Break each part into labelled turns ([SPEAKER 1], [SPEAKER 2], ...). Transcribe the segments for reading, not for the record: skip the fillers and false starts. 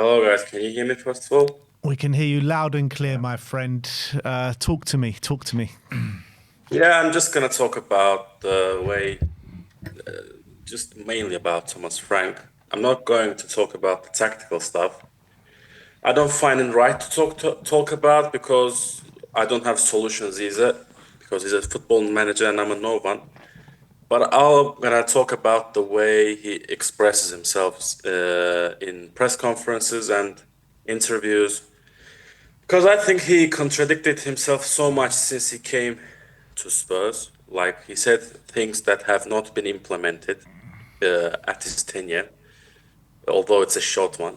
[SPEAKER 1] Hello guys, can you hear me first of all?
[SPEAKER 2] We can hear you loud and clear, my friend. Talk to me. Talk to me.
[SPEAKER 1] Yeah, I'm just gonna talk about the way, just mainly about Thomas Frank. I'm not going to talk about the tactical stuff. I don't find it right to talk about because I don't have solutions either, because he's a football manager and I'm a no one. But I'm gonna talk about the way he expresses himself in press conferences and interviews. Because I think he contradicted himself so much since he came to Spurs. Like he said things that have not been implemented at his tenure, although it's a short one.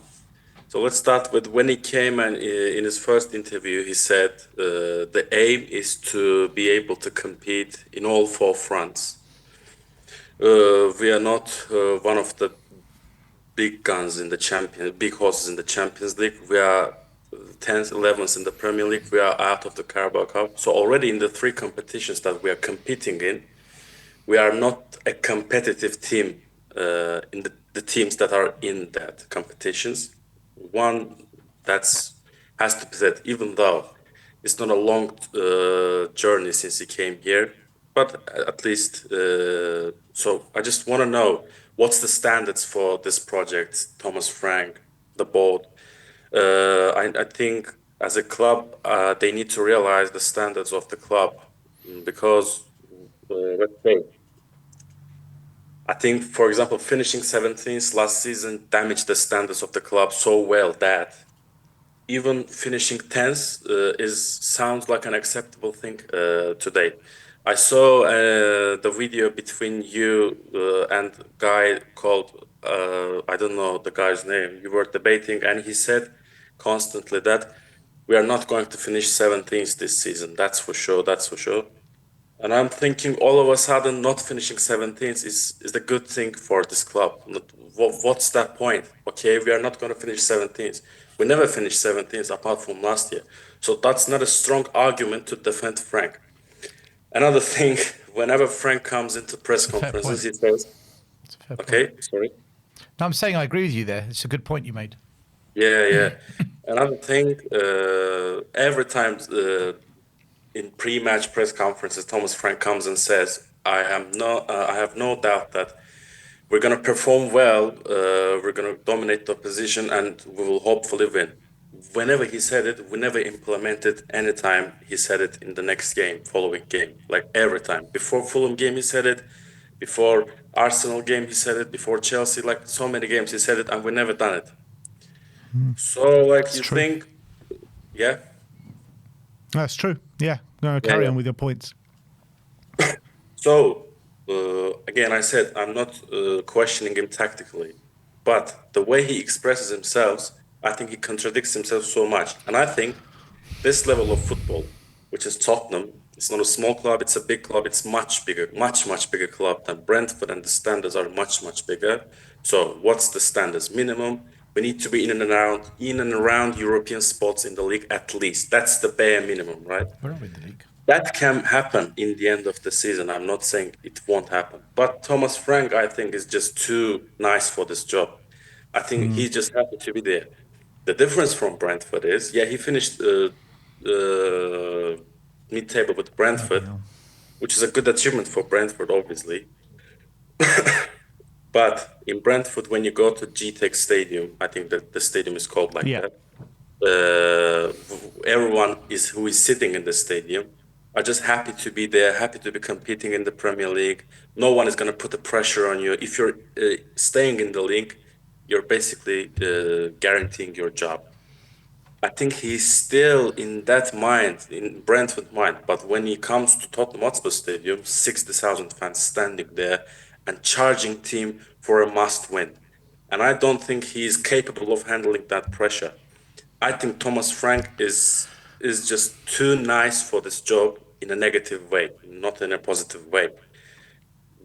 [SPEAKER 1] So let's start with when he came and in his first interview, he said the aim is to be able to compete in all four fronts. We are not one of the big guns in the big horses in the Champions League. We are 10th, 11th in the Premier League. We are out of the Carabao Cup. So already in the three competitions that we are competing in, we are not a competitive team in the teams that are in that competitions. One that's has to be said, even though it's not a long journey since he came here, but at least so I just want to know what's the standards for this project, Thomas Frank, the board. I think as a club, they need to realize the standards of the club because let's say I think, for example, finishing 17th last season damaged the standards of the club so well that even finishing 10th is sounds like an acceptable thing today. I saw the video between you and guy called I don't know the guy's name. You were debating, and he said constantly that we are not going to finish 17th this season. That's for sure. That's for sure. And I'm thinking all of a sudden not finishing 17th is a good thing for this club. What's that point? Okay, we are not going to finish 17th. We never finished 17th apart from last year. So that's not a strong argument to defend Frank. Another thing, whenever Frank comes into press
[SPEAKER 2] It's a fair
[SPEAKER 1] conferences,
[SPEAKER 2] point.
[SPEAKER 1] he says,
[SPEAKER 2] It's a fair point.
[SPEAKER 1] okay, sorry.
[SPEAKER 2] No, I'm saying I agree with you there. It's a good point you made.
[SPEAKER 1] Yeah, yeah. Another thing, every time in pre-match press conferences, Thomas Frank comes and says, I have no doubt that we're going to perform well, we're going to dominate the opposition, and we will hopefully win. Whenever he said it, we never implemented any time he said it in the next game, following game. Like every time. Before Fulham game, he said it. Before Arsenal game, he said it. Before Chelsea, like so many games, he said it, and we never done it. So, like,
[SPEAKER 2] It's
[SPEAKER 1] you
[SPEAKER 2] true.
[SPEAKER 1] think, yeah,
[SPEAKER 2] That's true. Yeah. No,
[SPEAKER 1] yeah,
[SPEAKER 2] carry
[SPEAKER 1] yeah.
[SPEAKER 2] on with your points.
[SPEAKER 1] So, again, I said I'm not questioning him tactically, but the way he expresses himself, I think he contradicts himself so much. And I think this level of football, which is Tottenham, it's not a small club, it's a big club, it's much bigger, much bigger club than Brentford, and the standards are much bigger. So, what's the standards? Minimum, we need to be in and around European spots in the league at least. That's the bare minimum, right?
[SPEAKER 2] We're not in the league.
[SPEAKER 1] That can happen in the end of the season. I'm not saying it won't happen. But Thomas Frank, I think, is just too nice for this job. I think he's just happy to be there. The difference from Brentford is, yeah, he finished mid-table with
[SPEAKER 2] Bloody
[SPEAKER 1] Brentford,
[SPEAKER 2] hell.
[SPEAKER 1] which is a good achievement for Brentford, obviously. But in Brentford, when you go to GTEC Stadium, I think that the stadium is called like
[SPEAKER 2] Yeah.
[SPEAKER 1] that. Everyone is who is sitting in the stadium are just happy to be there, happy to be competing in the Premier League. No one is going to put the pressure on you. If you're staying in the league, you're basically guaranteeing your job. I think he's still in that mind, in Brentford mind. But when he comes to Tottenham Hotspur Stadium, 60,000 fans standing there and charging team for a must win. And I don't think he's capable of handling that pressure. I think Thomas Frank is just too nice for this job in a negative way, not in a positive way.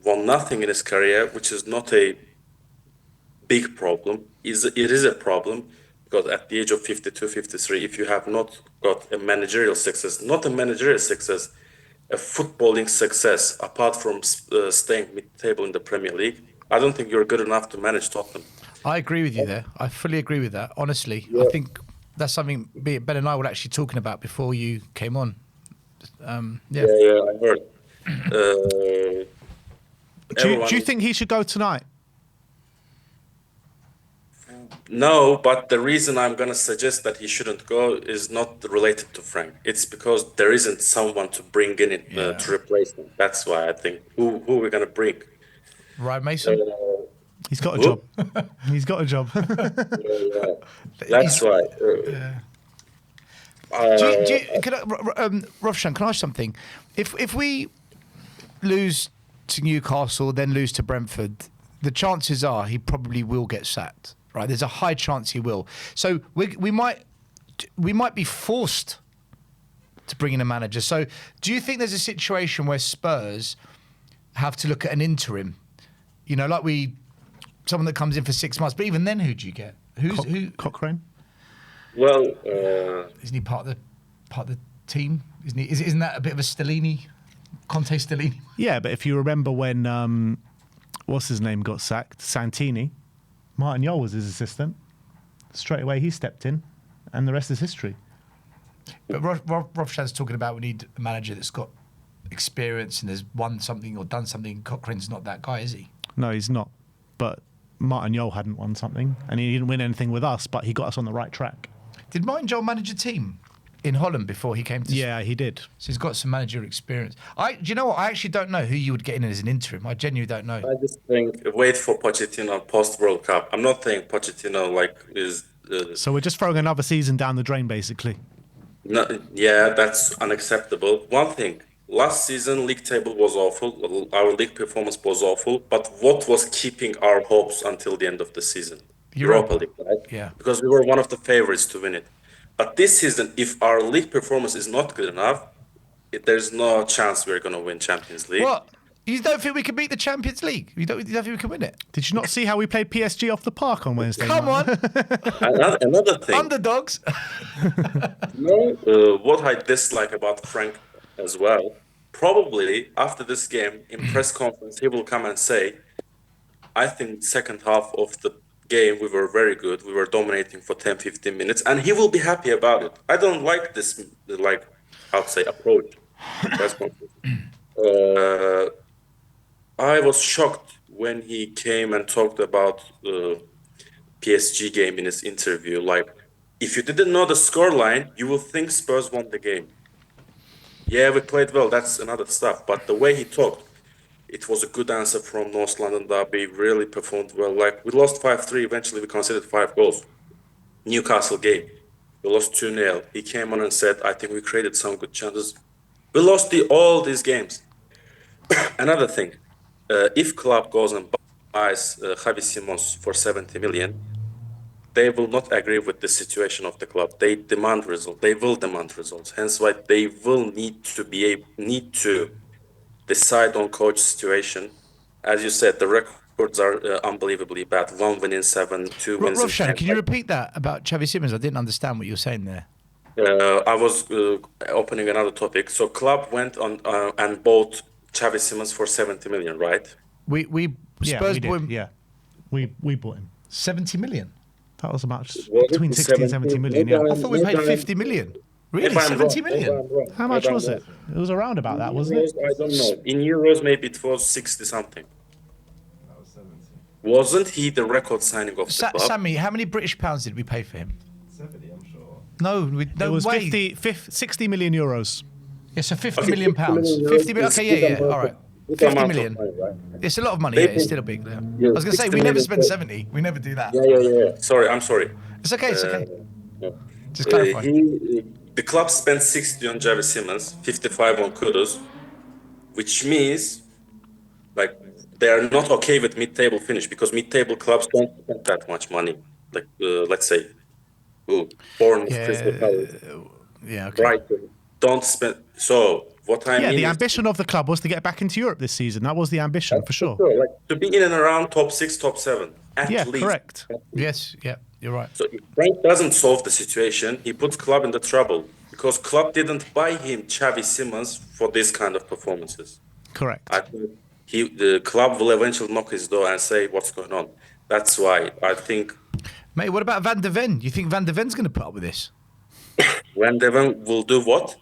[SPEAKER 1] Won nothing in his career, which is not a big problem. It is a problem because at the age of 52, 53, if you have not got a managerial success, not a managerial success, a footballing success, apart from staying mid-table in the Premier League, I don't think you're good enough to manage Tottenham.
[SPEAKER 3] I agree with you there. I fully agree with that. Honestly, I
[SPEAKER 1] Yeah,
[SPEAKER 3] think that's something Ben and I were actually talking about before you came on. Yeah.
[SPEAKER 1] yeah, I heard. Uh,
[SPEAKER 2] Do you
[SPEAKER 1] everyone,
[SPEAKER 2] think he should go tonight?
[SPEAKER 1] no, but the reason I'm gonna suggest that he shouldn't go is not related to Frank. It's because there isn't someone to bring in it,
[SPEAKER 3] Yeah.
[SPEAKER 1] to replace him. That's why I think who we're gonna bring.
[SPEAKER 3] Right,
[SPEAKER 1] Uh,
[SPEAKER 3] Mason?
[SPEAKER 2] He's got a job.
[SPEAKER 1] who?
[SPEAKER 2] He's got a job.
[SPEAKER 1] Yeah, yeah.
[SPEAKER 3] He's,
[SPEAKER 1] That's why.
[SPEAKER 3] do
[SPEAKER 1] Uh,
[SPEAKER 3] you, can I, Roshan, can I ask something? If we lose to Newcastle, then lose to Brentford, the chances are he probably will get sacked. Right? There's a high chance he will. So we might be forced to bring in a manager. So do you think there's a situation where Spurs have to look at an interim? You know, like someone that comes in for 6 months. But even then, who do you get? Who?
[SPEAKER 2] Cochrane.
[SPEAKER 1] well,
[SPEAKER 3] Isn't he part of the team? Isn't he? Isn't that a bit of a Stellini, Conte Stellini?
[SPEAKER 2] Yeah, but if you remember when what's his name got sacked, Santini, Martin Yole was his assistant. Straight away he stepped in, and the rest is history.
[SPEAKER 3] But Rofshan's talking about we need a manager that's got experience and has won something or done something. Cochrane's not that guy, is he?
[SPEAKER 2] No, he's not. But Martin Yole hadn't won something, and he didn't win anything with us, but he got us on the right track.
[SPEAKER 3] Did Martin Jol manage a team in Holland before he came to?
[SPEAKER 2] Yeah, he did.
[SPEAKER 3] So he's got some managerial experience. Do you know what? I actually don't know who you would get in as an interim. I genuinely don't know.
[SPEAKER 1] I just think wait for Pochettino post World Cup. I'm not saying Pochettino is.
[SPEAKER 2] So we're just throwing another season down the drain, basically.
[SPEAKER 1] No, yeah, that's unacceptable. One thing, last season league table was awful. Our league performance was awful. But what was keeping our hopes until the end of the season? Europa League, right?
[SPEAKER 3] Yeah.
[SPEAKER 1] Because we were one of the favorites to win it. But this season, if our league performance is not good enough, there's no chance we're going to win Champions League.
[SPEAKER 3] What? You don't think we can beat the Champions League? You don't think we can win it?
[SPEAKER 2] Did you not see how we played PSG off the park on Wednesday?
[SPEAKER 3] Come
[SPEAKER 2] night?
[SPEAKER 3] on,
[SPEAKER 1] Another thing.
[SPEAKER 3] underdogs.
[SPEAKER 1] What I dislike about Frank as well, probably after this game in press conference, he will come and say, I think second half of the game we were very good. We were dominating for 10, 15 minutes, and he will be happy about it. I don't like this, like, how to say, approach in press conference. I was shocked when he came and talked about PSG game in his interview. Like, if you didn't know the scoreline, you will think Spurs won the game. Yeah, we played well. That's another stuff. But the way he talked, it was a good answer from North London Derby. Really performed well. Like, we lost 5-3. Eventually, we conceded 5 goals. Newcastle game, we lost 2-0. He came on and said, I think we created some good chances. We lost all these games. Another thing, if club goes and buys Javi Simons for 70 million, they will not agree with the situation of the club. They demand results. They will demand results. Hence why they will need to decide on coach situation. As you said, the records are unbelievably bad. 1 win in 7, 2 wins in
[SPEAKER 3] Roshan,
[SPEAKER 1] 10.
[SPEAKER 3] can you repeat that about Xavi Simons? I didn't understand what you were saying there.
[SPEAKER 1] I was opening another topic. So club went on and bought Xavi Simons for 70 million, right?
[SPEAKER 3] We
[SPEAKER 2] Yeah,
[SPEAKER 3] Spurs
[SPEAKER 2] we
[SPEAKER 3] bought
[SPEAKER 2] did.
[SPEAKER 3] him
[SPEAKER 2] Yeah, we bought him.
[SPEAKER 3] 70 million.
[SPEAKER 2] That was about
[SPEAKER 1] Was it
[SPEAKER 2] between 60 and 70 million. Yeah.
[SPEAKER 3] I thought we paid 50 million. Really, 70 million?
[SPEAKER 2] How much was it? It was around about that, wasn't it?
[SPEAKER 1] I don't know. In euros, maybe it was 60 something. Wasn't he the record signing of the club?
[SPEAKER 3] Sammy, how many British pounds did we pay for him?
[SPEAKER 4] 70, I'm sure.
[SPEAKER 3] No,
[SPEAKER 2] It was
[SPEAKER 3] way.
[SPEAKER 2] 60 million euros.
[SPEAKER 3] Yeah, so 50
[SPEAKER 1] Okay,
[SPEAKER 3] million
[SPEAKER 1] 50
[SPEAKER 3] pounds.
[SPEAKER 1] million
[SPEAKER 3] 50
[SPEAKER 1] euros
[SPEAKER 3] million.
[SPEAKER 1] is
[SPEAKER 3] Okay,
[SPEAKER 1] good
[SPEAKER 3] yeah,
[SPEAKER 1] amount
[SPEAKER 3] all right.
[SPEAKER 1] good
[SPEAKER 3] 50
[SPEAKER 1] amount of
[SPEAKER 3] million.
[SPEAKER 1] money, right?
[SPEAKER 3] It's a lot of money.
[SPEAKER 1] They
[SPEAKER 3] Yeah, it's
[SPEAKER 1] pay-
[SPEAKER 3] still a big. Yeah.
[SPEAKER 1] Yeah,
[SPEAKER 3] I was going to say
[SPEAKER 1] 60
[SPEAKER 3] we never
[SPEAKER 1] million
[SPEAKER 3] spend
[SPEAKER 1] for-
[SPEAKER 3] 70. We never do that.
[SPEAKER 1] Yeah. Sorry, I'm sorry.
[SPEAKER 3] It's okay. It's okay.
[SPEAKER 1] No.
[SPEAKER 3] Just clarify.
[SPEAKER 1] The club spent 60 on Javi Simmons, 55 on Kudus, which means like they are not okay with mid-table finish because mid-table clubs don't spend that much money. Like let's say, Bournemouth, Crystal Palace,
[SPEAKER 3] Yeah. Okay.
[SPEAKER 1] Brighton don't spend. So what I
[SPEAKER 2] Yeah,
[SPEAKER 1] mean
[SPEAKER 2] the
[SPEAKER 1] is,
[SPEAKER 2] ambition of the club was to get back into Europe this season. That was the ambition, for sure.
[SPEAKER 1] like to be in and around top 6, top 7, at
[SPEAKER 2] Yeah,
[SPEAKER 1] least.
[SPEAKER 2] correct.
[SPEAKER 3] Yes. Yeah. You're right.
[SPEAKER 1] So if Frank doesn't solve the situation, he puts club in the trouble because club didn't buy him Xavi Simons for this kind of performances.
[SPEAKER 2] Correct.
[SPEAKER 1] I think the club will eventually knock his door and say, "What's going on?" That's why I think
[SPEAKER 3] Mate, what about Van de Ven? You think Van de Ven's going to put up with this?
[SPEAKER 1] Van de Ven will do what?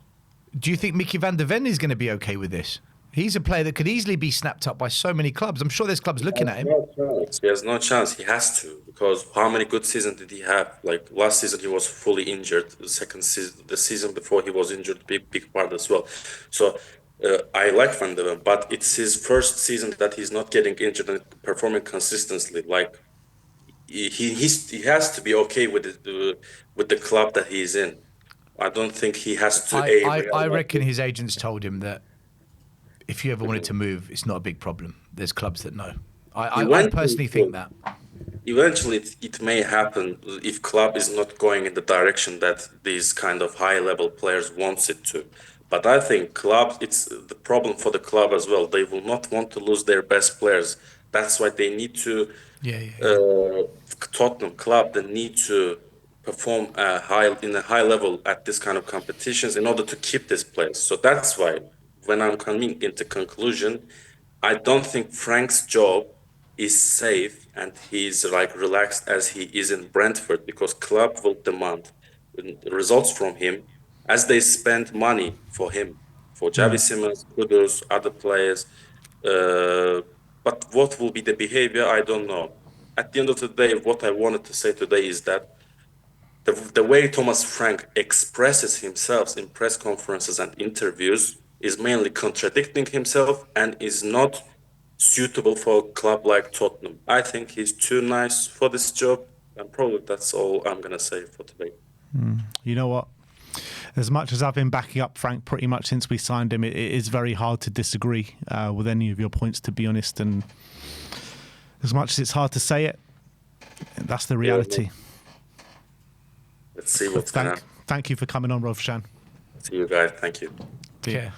[SPEAKER 3] Do you think Mickey Van de Ven is going to be okay with this? He's a player that could easily be snapped up by so many clubs. I'm sure there's clubs looking at him.
[SPEAKER 1] No chance. He has no chance. He has to, because how many good seasons did he have? Like last season, he was fully injured. The second season, the season before, he was injured big part as well. So I like Van de Ven, but it's his first season that he's not getting injured and performing consistently. Like he has to be okay with the club that he's in. I don't think he has to
[SPEAKER 3] I reckon his agents told him that if you ever wanted to move, it's not a big problem. There's clubs that know. I personally think that.
[SPEAKER 1] Eventually, it may happen if club is not going in the direction that these kind of high-level players wants it to. But I think it's the problem for the club as well. They will not want to lose their best players. That's why they need to.
[SPEAKER 3] Yeah.
[SPEAKER 1] Tottenham club, they need to perform in a high level at this kind of competitions in order to keep this place. So that's why when I'm coming into conclusion, I don't think Frank's job is safe and he's like relaxed as he is in Brentford, because club will demand results from him as they spend money for him, for Javi Simmons, Kudus, other players. Uh, but what will be the behavior? I don't know. At the end of the day, what I wanted to say today is that the way Thomas Frank expresses himself in press conferences and interviews is mainly contradicting himself and is not suitable for a club like Tottenham. I think he's too nice for this job, and probably that's all I'm gonna say for today.
[SPEAKER 2] You know what? As much as I've been backing up Frank pretty much since we signed him, it is very hard to disagree with any of your points, to be honest. And as much as it's hard to say it, that's the reality.
[SPEAKER 1] Let's see what's gonna happen.
[SPEAKER 2] Thank you for coming on, Rovshan.
[SPEAKER 1] See you guys. Thank you.
[SPEAKER 3] Yeah.